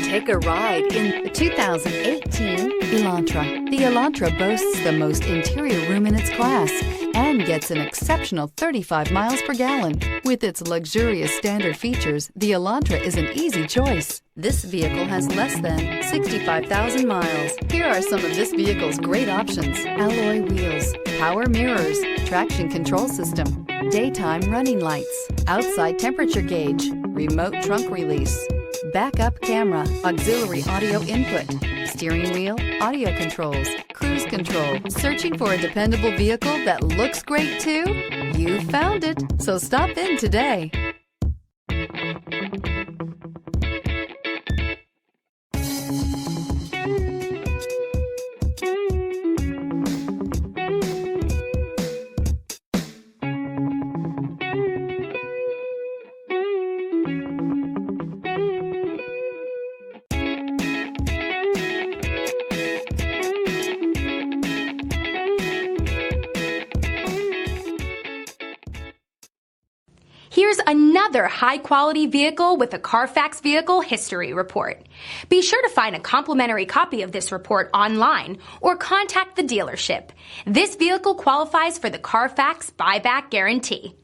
Take a ride in the 2018 Elantra. The Elantra boasts the most interior room in its class and gets an exceptional 35 miles per gallon. With its luxurious standard features, the Elantra is an easy choice. This vehicle has less than 65,000 miles. Here are some of this vehicle's great options: alloy wheels, power mirrors, traction control system, daytime running lights, outside temperature gauge, remote trunk release, backup camera, auxiliary audio input, steering wheel audio controls, cruise control. Searching for a dependable vehicle that looks great too? You found it, so stop in today. Here's another high-quality vehicle with a Carfax Vehicle History Report. Be sure to find a complimentary copy of this report online or contact the dealership. This vehicle qualifies for the Carfax Buyback Guarantee.